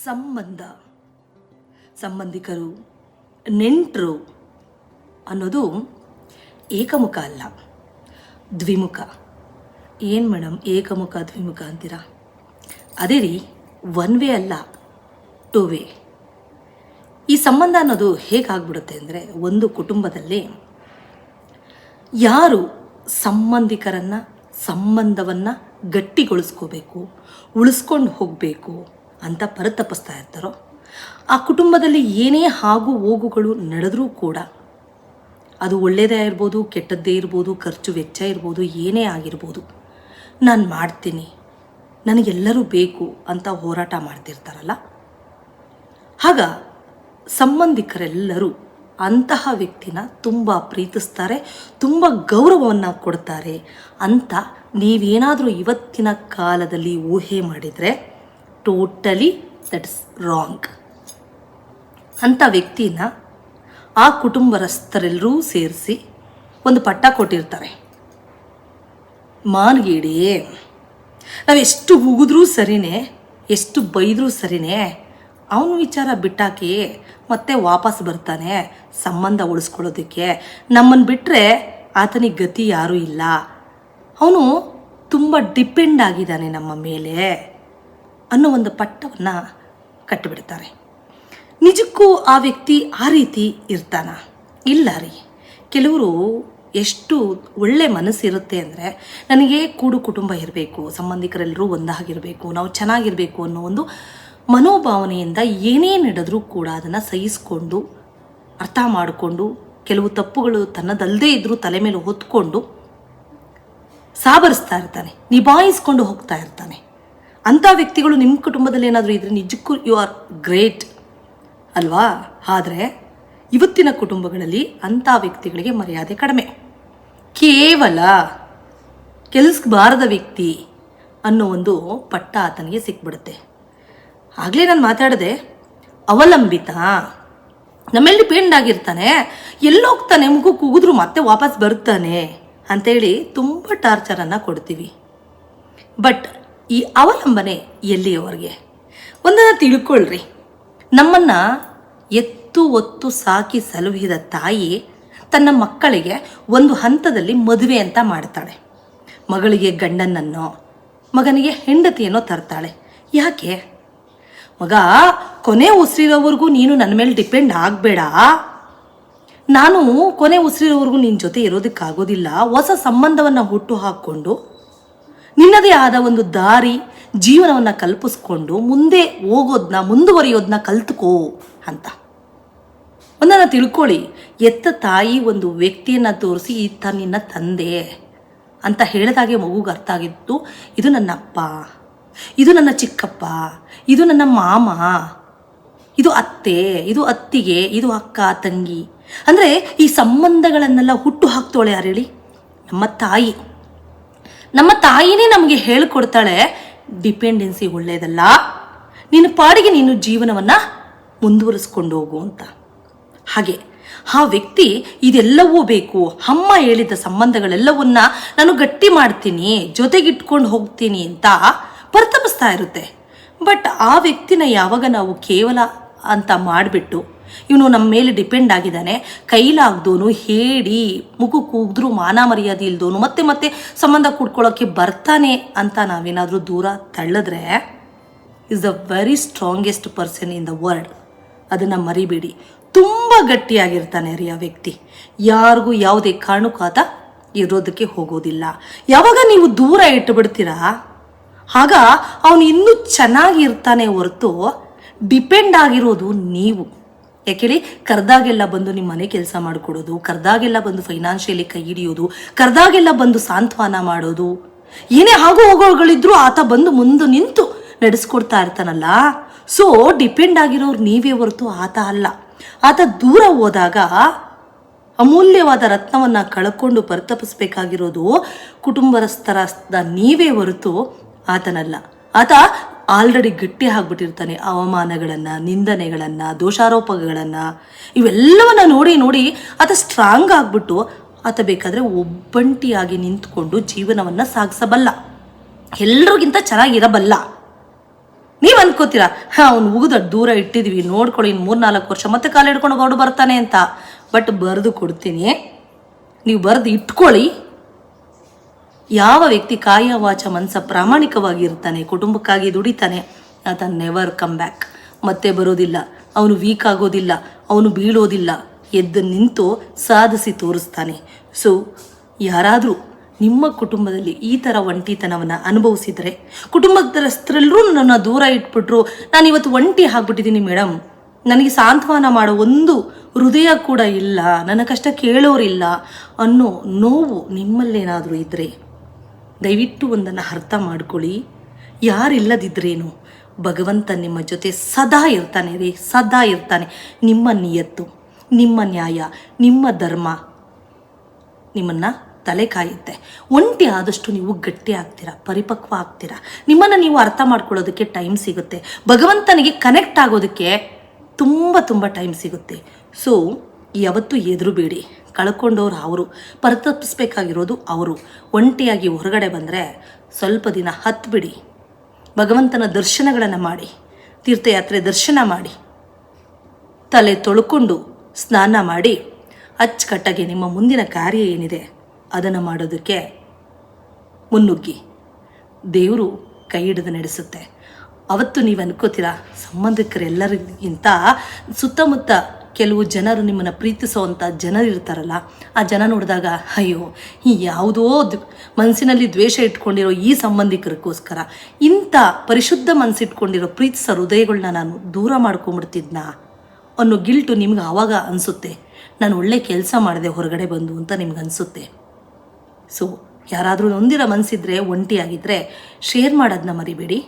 ಸಂಬಂಧ, ಸಂಬಂಧಿಕರು, ನೆಂಟರು ಅನ್ನೋದು ಏಕಮುಖ ಅಲ್ಲ, ದ್ವಿಮುಖ. ಏನು ಮೇಡಮ್ ಏಕಮುಖ ದ್ವಿಮುಖ ಅಂತೀರಾ? ಅದೇ ರೀ, ಒನ್ ವೇ ಅಲ್ಲ, ಟೂ ವೇ. ಈ ಸಂಬಂಧ ಅನ್ನೋದು ಹೇಗಾಗ್ಬಿಡುತ್ತೆ ಅಂದರೆ, ಒಂದು ಕುಟುಂಬದಲ್ಲಿ ಯಾರು ಸಂಬಂಧವನ್ನು ಗಟ್ಟಿಗೊಳಿಸ್ಕೋಬೇಕು, ಉಳಿಸ್ಕೊಂಡು ಹೋಗಬೇಕು ಅಂತ ಪರಿತಪಿಸ್ತಾ ಇರ್ತಾರೋ, ಆ ಕುಟುಂಬದಲ್ಲಿ ಏನೇ ಆಗು ಹೋಗುಗಳು ನಡೆದರೂ ಕೂಡ ಅದು ಒಳ್ಳೆಯದೇ ಇರ್ಬೋದು, ಕೆಟ್ಟದ್ದೇ ಇರ್ಬೋದು, ಖರ್ಚು ವೆಚ್ಚ ಇರ್ಬೋದು, ಏನೇ ಆಗಿರ್ಬೋದು, ನಾನು ಮಾಡ್ತೀನಿ, ನನಗೆಲ್ಲರೂ ಬೇಕು ಅಂತ ಹೋರಾಟ ಮಾಡ್ತಿರ್ತಾರಲ್ಲ, ಆಗ ಸಂಬಂಧಿಕರೆಲ್ಲರೂ ಅಂತಹ ವ್ಯಕ್ತಿನ ತುಂಬ ಪ್ರೀತಿಸ್ತಾರೆ, ತುಂಬ ಗೌರವವನ್ನು ಕೊಡ್ತಾರೆ ಅಂತ ನೀವೇನಾದರೂ ಇವತ್ತಿನ ಕಾಲದಲ್ಲಿ ಊಹೆ ಮಾಡಿದರೆ ಟೋಟಲಿ ದಟ್ಸ್ ರಾಂಗ್. ಅಂಥ ವ್ಯಕ್ತಿನ ಆ ಕುಟುಂಬಸ್ಥರೆಲ್ಲರೂ ಸೇರಿಸಿ ಒಂದು ಪಟ್ಟ ಕೊಟ್ಟಿರ್ತಾರೆ, ಮಾನ್ಗೇಡಿ. ನಾವು ಎಷ್ಟು ಉಗಿದ್ರೂ ಸರಿನೇ, ಎಷ್ಟು ಬೈದರೂ ಸರಿನೇ, ಅವನ ವಿಚಾರ ಬಿಟ್ಟಾಕಿ ಮತ್ತೆ ವಾಪಸ್ ಬರ್ತಾನೆ ಸಂಬಂಧ ಉಳಿಸ್ಕೊಳ್ಳೋದಕ್ಕೆ. ನಮ್ಮನ್ನು ಬಿಟ್ಟರೆ ಆತನಿಗೆ ಗತಿ ಯಾರೂ ಇಲ್ಲ, ಅವನು ತುಂಬ ಡಿಪೆಂಡ್ ಆಗಿದ್ದಾನೆ ನಮ್ಮ ಮೇಲೆ ಅನ್ನೋ ಒಂದು ಪಟ್ಟವನ್ನು ಕಟ್ಟಿಬಿಡ್ತಾರೆ. ನಿಜಕ್ಕೂ ಆ ವ್ಯಕ್ತಿ ಆ ರೀತಿ ಇರ್ತಾನ? ಇಲ್ಲ ರೀ. ಕೆಲವರು ಎಷ್ಟು ಒಳ್ಳೆ ಮನಸ್ಸಿರುತ್ತೆ ಅಂದರೆ, ನನಗೆ ಕೂಡು ಕುಟುಂಬ ಇರಬೇಕು, ಸಂಬಂಧಿಕರೆಲ್ಲರೂ ಒಂದಾಗಿರಬೇಕು, ನಾವು ಚೆನ್ನಾಗಿರಬೇಕು ಅನ್ನೋ ಒಂದು ಮನೋಭಾವನೆಯಿಂದ ಏನೇ ನಡೆದರೂ ಕೂಡ ಅದನ್ನು ಸಹಿಸ್ಕೊಂಡು, ಅರ್ಥ ಮಾಡಿಕೊಂಡು, ಕೆಲವು ತಪ್ಪುಗಳು ತನ್ನದಲ್ಲದೇ ಇದ್ದರೂ ತಲೆ ಮೇಲೆ ಹೊತ್ಕೊಂಡು ಸಾಬರಿಸ್ತಾ ಇರ್ತಾನೆ, ನಿಭಾಯಿಸ್ಕೊಂಡು ಹೋಗ್ತಾ ಇರ್ತಾನೆ. ಅಂಥ ವ್ಯಕ್ತಿಗಳು ನಿಮ್ಮ ಕುಟುಂಬದಲ್ಲಿ ಏನಾದರೂ ಇದ್ರೆ ನಿಜಕ್ಕೂ ಯು ಆರ್ ಗ್ರೇಟ್ ಅಲ್ವಾ? ಆದರೆ ಇವತ್ತಿನ ಕುಟುಂಬಗಳಲ್ಲಿ ಅಂಥ ವ್ಯಕ್ತಿಗಳಿಗೆ ಮರ್ಯಾದೆ ಕಡಿಮೆ. ಕೇವಲ ಕೆಲಸಕ್ಕೆ ಬಾರದ ವ್ಯಕ್ತಿ ಅನ್ನೋ ಒಂದು ಪಟ್ಟ ಆತನಿಗೆ ಸಿಕ್ಬಿಡುತ್ತೆ. ಆಗಲೇ ನಾನು ಮಾತಾಡಿದೆ, ಅವಲಂಬಿತ, ನಮ್ಮೆಲ್ಲಿ ಡಿಪೆಂಡ್ ಆಗಿರ್ತಾನೆ, ಎಲ್ಲೋಗ್ತಾನೆ, ಮುಗು ಕೂಗಿದ್ರು ಮತ್ತೆ ವಾಪಸ್ ಬರ್ತಾನೆ ಅಂಥೇಳಿ ತುಂಬ ಟಾರ್ಚರನ್ನು ಕೊಡ್ತೀವಿ. ಬಟ್ ಈ ಅವಲಂಬನೆ ಎಲ್ಲಿಯವರೆಗೆ? ಒಂದನ್ನು ತಿಳ್ಕೊಳ್ರಿ, ನಮ್ಮನ್ನು ಎತ್ತು ಒತ್ತು ಸಾಕಿ ಸಲುಹಿದ ತಾಯಿ ತನ್ನ ಮಕ್ಕಳಿಗೆ ಒಂದು ಹಂತದಲ್ಲಿ ಮದುವೆ ಅಂತ ಮಾಡ್ತಾಳೆ. ಮಗಳಿಗೆ ಗಂಡನನ್ನೋ ಮಗನಿಗೆ ಹೆಂಡತಿಯನ್ನೋ ತರ್ತಾಳೆ. ಯಾಕೆ? ಮಗ, ಕೊನೆ ಉಸಿರಿರೋವರೆಗೂ ನೀನು ನನ್ನ ಮೇಲೆ ಡಿಪೆಂಡ್ ಆಗಬೇಡ, ನಾನು ಕೊನೆ ಉಸಿರಿರೋವರೆಗೂ ನಿನ್ನ ಜೊತೆ ಇರೋದಕ್ಕಾಗೋದಿಲ್ಲ. ಹೊಸ ಸಂಬಂಧವನ್ನು ಹುಟ್ಟು ಹಾಕ್ಕೊಂಡು ನಿನ್ನದೇ ಆದ ಒಂದು ದಾರಿ ಜೀವನವನ್ನು ಕಲ್ಪಿಸ್ಕೊಂಡು ಮುಂದೆ ಹೋಗೋದನ್ನ, ಮುಂದುವರಿಯೋದನ್ನ ಕಲ್ತ್ಕೋ ಅಂತ. ಒಂದನ್ನು ತಿಳ್ಕೊಳ್ಳಿ, ಎತ್ತ ತಾಯಿ ಒಂದು ವ್ಯಕ್ತಿಯನ್ನು ತೋರಿಸಿ ಈತ ನಿನ್ನ ತಂದೆ ಅಂತ ಹೇಳಿದಾಗೆ ಮಗುಗೆ ಅರ್ಥ ಆಗಿತ್ತು, ಇದು ನನ್ನ ಅಪ್ಪ, ಇದು ನನ್ನ ಚಿಕ್ಕಪ್ಪ, ಇದು ನನ್ನ ಮಾಮ, ಇದು ಅತ್ತೆ, ಇದು ಅತ್ತಿಗೆ, ಇದು ಅಕ್ಕ ತಂಗಿ. ಅಂದರೆ ಈ ಸಂಬಂಧಗಳನ್ನೆಲ್ಲ ಹುಟ್ಟು ಹಾಕ್ತೋಳೆ ಯಾರು ಹೇಳಿ? ನಮ್ಮ ತಾಯಿ. ನಮ್ಮ ತಾಯಿನೇ ನಮಗೆ ಹೇಳಿಕೊಡ್ತಾಳೆ, ಡಿಪೆಂಡೆನ್ಸಿ ಒಳ್ಳೆಯದಲ್ಲ, ನಿನ್ನ ಪಾಡಿಗೆ ನೀನು ಜೀವನವನ್ನು ಮುಂದುವರಿಸ್ಕೊಂಡು ಹೋಗು ಅಂತ. ಹಾಗೆ ಆ ವ್ಯಕ್ತಿ ಇದೆಲ್ಲವೂ ಬೇಕು, ಅಮ್ಮ ಹೇಳಿದ ಸಂಬಂಧಗಳೆಲ್ಲವನ್ನ ನಾನು ಗಟ್ಟಿ ಮಾಡ್ತೀನಿ, ಜೊತೆಗಿಟ್ಕೊಂಡು ಹೋಗ್ತೀನಿ ಅಂತ ಪರಿತಪಿಸ್ತಾ ಇರುತ್ತೆ. ಬಟ್ ಆ ವ್ಯಕ್ತಿನ ಯಾವಾಗ ನಾವು ಕೇವಲ ಅಂತ ಮಾಡಿಬಿಟ್ಟು, ಇವನು ನಮ್ಮ ಮೇಲೆ ಡಿಪೆಂಡ್ ಆಗಿದ್ದಾನೆ, ಕೈಲಾಗ್ದೋನು, ಹೇಳಿ ಮುಗು ಕೂಗಿದ್ರೂ ಮಾನ ಮರ್ಯಾದೆ ಇಲ್ದೋನು, ಮತ್ತೆ ಮತ್ತೆ ಸಂಬಂಧ ಕೂಡ್ಕೊಳ್ಳೋಕ್ಕೆ ಬರ್ತಾನೆ ಅಂತ ನಾವೇನಾದರೂ ದೂರ ತಳ್ಳಿದ್ರೆ, is the very strongest person in the world. ಅದನ್ನು ಮರಿಬೇಡಿ. ತುಂಬ ಗಟ್ಟಿಯಾಗಿರ್ತಾನೆ ರೀ ಆ ವ್ಯಕ್ತಿ, ಯಾರಿಗೂ ಯಾವುದೇ ಕಾರಣಕ್ಕೂ ಆತ ಇರೋದಕ್ಕೆ ಹೋಗೋದಿಲ್ಲ. ಯಾವಾಗ ನೀವು ದೂರ ಇಟ್ಟುಬಿಡ್ತೀರಾ, ಆಗ ಅವನು ಇನ್ನೂ ಚೆನ್ನಾಗಿರ್ತಾನೆ ಹೊರತು ಡಿಪೆಂಡ್ ಆಗಿರೋದು ನೀವು. ಯಾಕೇಳಿ, ಕರೆದಾಗೆಲ್ಲ ಬಂದು ನಿಮ್ಮ ಮನೆ ಕೆಲಸ ಮಾಡಿಕೊಡೋದು, ಕರೆದಾಗೆಲ್ಲ ಬಂದು ಫೈನಾನ್ಷಿಯಲಿ ಕೈ ಹಿಡಿಯೋದು, ಕರೆದಾಗೆಲ್ಲ ಬಂದು ಸಾಂತ್ವನ ಮಾಡೋದು, ಏನೇ ಆಗೋ ಹೋಗೋಗಳಿದ್ರು ಆತ ಬಂದು ಮುಂದೆ ನಿಂತು ನಡೆಸ್ಕೊಡ್ತಾ ಇರ್ತಾನಲ್ಲ. ಸೊ ಡಿಪೆಂಡ್ ಆಗಿರೋರು ನೀವೇ ಹೊರತು ಆತ ಅಲ್ಲ. ಆತ ದೂರ ಹೋದಾಗ ಅಮೂಲ್ಯವಾದ ರತ್ನವನ್ನು ಕಳ್ಕೊಂಡು ಪರಿತಪಿಸ್ಬೇಕಾಗಿರೋದು ಕುಟುಂಬಸ್ಥರ ನೀವೇ ಹೊರತು ಆತನಲ್ಲ. ಆತ ಆಲ್ರೆಡಿ ಗಟ್ಟಿ ಆಗಿಬಿಟ್ಟಿರ್ತಾನೆ. ಅವಮಾನಗಳನ್ನು, ನಿಂದನೆಗಳನ್ನು, ದೋಷಾರೋಪಗಳನ್ನು ಇವೆಲ್ಲವನ್ನ ನೋಡಿ ನೋಡಿ ಆತ ಸ್ಟ್ರಾಂಗ್ ಆಗಿಬಿಟ್ಟು ಆತ ಬೇಕಾದರೆ ಒಬ್ಬಂಟಿಯಾಗಿ ನಿಂತ್ಕೊಂಡು ಜೀವನವನ್ನು ಸಾಗಿಸಬಲ್ಲ, ಎಲ್ರಿಗಿಂತ ಚೆನ್ನಾಗಿರಬಲ್ಲ. ನೀವು ಅನ್ಕೋತೀರಾ ಅವ್ನು ಉಗಿದ ದೂರ ಇಟ್ಟಿದ್ವಿ ನೋಡ್ಕೊಳ್ಳಿ, ಇನ್ನು 3-4 ವರ್ಷ ಮತ್ತೆ ಕಾಲು ಹಿಡ್ಕೊಂಡು ಹೊರಡು ಬರ್ತಾನೆ ಅಂತ. ಬಟ್ ಬರೆದು ಕೊಡ್ತೀನಿ, ನೀವು ಬರೆದು ಇಟ್ಕೊಳ್ಳಿ. ಯಾವ ವ್ಯಕ್ತಿ ಕಾಯ ವಾಚ ಮನಸ ಪ್ರಾಮಾಣಿಕವಾಗಿ ಇರ್ತಾನೆ, ಕುಟುಂಬಕ್ಕಾಗಿ ದುಡಿತಾನೆ, ಆತ ನೆವರ್ ಕಮ್ ಬ್ಯಾಕ್. ಮತ್ತೆ ಬರೋದಿಲ್ಲ. ಅವನು ವೀಕ್ ಆಗೋದಿಲ್ಲ, ಅವನು ಬೀಳೋದಿಲ್ಲ, ಎದ್ದು ನಿಂತು ಸಾಧಿಸಿ ತೋರಿಸ್ತಾನೆ. ಸೊ ಯಾರಾದರೂ ನಿಮ್ಮ ಕುಟುಂಬದಲ್ಲಿ ಈ ಥರ ಒಂಟಿತನವನ್ನು ಅನುಭವಿಸಿದರೆ, ಕುಟುಂಬದಸ್ಥರೆಲ್ಲರೂ ನನ್ನ ದೂರ ಇಟ್ಬಿಟ್ರು, ನಾನು ಇವತ್ತು ಒಂಟಿ ಆಗ್ಬಿಟ್ಟಿದ್ದೀನಿ ಮೇಡಮ್, ನನಗೆ ಸಾಂತ್ವನ ಮಾಡೋ ಒಂದು ಹೃದಯ ಕೂಡ ಇಲ್ಲ, ನನ್ನ ಕಷ್ಟ ಕೇಳೋರಿಲ್ಲ ಅನ್ನೋ ನೋವು ನಿಮ್ಮಲ್ಲೇನಾದರೂ ಇದ್ದರೆ ದಯವಿಟ್ಟು ಒಂದನ್ನು ಅರ್ಥ ಮಾಡ್ಕೊಳ್ಳಿ. ಯಾರಿಲ್ಲದಿದ್ರೇನು ಭಗವಂತ ನಿಮ್ಮ ಜೊತೆ ಸದಾ ಇರ್ತಾನೆ ರೀ, ಸದಾ ಇರ್ತಾನೆ. ನಿಮ್ಮ ನಿಯತ್ತು, ನಿಮ್ಮ ನ್ಯಾಯ, ನಿಮ್ಮ ಧರ್ಮ ನಿಮ್ಮನ್ನು ತಲೆ ಕಾಯುತ್ತೆ. ಒಂಟಿ ಆದಷ್ಟು ನೀವು ಗಟ್ಟಿ ಆಗ್ತೀರಾ, ಪರಿಪಕ್ವ ಆಗ್ತೀರಾ, ನಿಮ್ಮನ್ನು ನೀವು ಅರ್ಥ ಮಾಡ್ಕೊಳ್ಳೋದಕ್ಕೆ ಟೈಮ್ ಸಿಗುತ್ತೆ, ಭಗವಂತನಿಗೆ ಕನೆಕ್ಟ್ ಆಗೋದಕ್ಕೆ ತುಂಬ ಟೈಮ್ ಸಿಗುತ್ತೆ. ಸೊ ಯಾವತ್ತೂ ಎದುರುಬೇಡಿ. ಕಳ್ಕೊಂಡವ್ರು ಅವರು, ಪರಿತಪಿಸ್ಬೇಕಾಗಿರೋದು ಅವರು. ಒಂಟಿಯಾಗಿ ಹೊರಗಡೆ ಬಂದರೆ ಸ್ವಲ್ಪ ದಿನ ಹತ್ಬಿಡಿ, ಭಗವಂತನ ದರ್ಶನಗಳನ್ನು ಮಾಡಿ, ತೀರ್ಥಯಾತ್ರೆ ದರ್ಶನ ಮಾಡಿ, ತಲೆ ತೊಳ್ಕೊಂಡು ಸ್ನಾನ ಮಾಡಿ ಅಚ್ಚುಕಟ್ಟಾಗಿ ನಿಮ್ಮ ಮುಂದಿನ ಕಾರ್ಯ ಏನಿದೆ ಅದನ್ನು ಮಾಡೋದಕ್ಕೆ ಮುನ್ನುಗ್ಗಿ. ದೇವರು ಕೈ ಹಿಡಿದು ನಡೆಸುತ್ತೆ. ಅವತ್ತು ನೀವು ಅನ್ಕೋತೀರಾ, ಸಂಬಂಧಿಕರೆಲ್ಲರಿಗಿಂತ ಸುತ್ತಮುತ್ತ ಕೆಲವು ಜನರು ನಿಮ್ಮನ್ನು ಪ್ರೀತಿಸೋವಂಥ ಜನರು ಇರ್ತಾರಲ್ಲ, ಆ ಜನ ನೋಡಿದಾಗ ಅಯ್ಯೋ ಈ ಯಾವುದೋ ಮನಸ್ಸಿನಲ್ಲಿ ದ್ವೇಷ ಇಟ್ಕೊಂಡಿರೋ ಈ ಸಂಬಂಧಿಕರಿಗೋಸ್ಕರ ಇಂಥ ಪರಿಶುದ್ಧ ಮನಸ್ಸಿಟ್ಕೊಂಡಿರೋ ಪ್ರೀತಿಸೋ ಹೃದಯಗಳನ್ನ ನಾನು ದೂರ ಮಾಡ್ಕೊಂಬಿಡ್ತಿದ್ನಾ ಅನ್ನೋ ಗಿಲ್ಟು ನಿಮ್ಗೆ ಆವಾಗ ಅನಿಸುತ್ತೆ. ನಾನು ಒಳ್ಳೆ ಕೆಲಸ ಮಾಡಿದೆ ಹೊರಗಡೆ ಬಂದು ಅಂತ ನಿಮ್ಗೆ ಅನಿಸುತ್ತೆ. ಸೊ ಯಾರಾದರೂ ನೊಂದಿರೋ ಮನಸ್ಸಿದ್ರೆ, ಒಂಟಿಯಾಗಿದ್ದರೆ ಶೇರ್ ಮಾಡೋದನ್ನ ಮರಿಬೇಡಿ.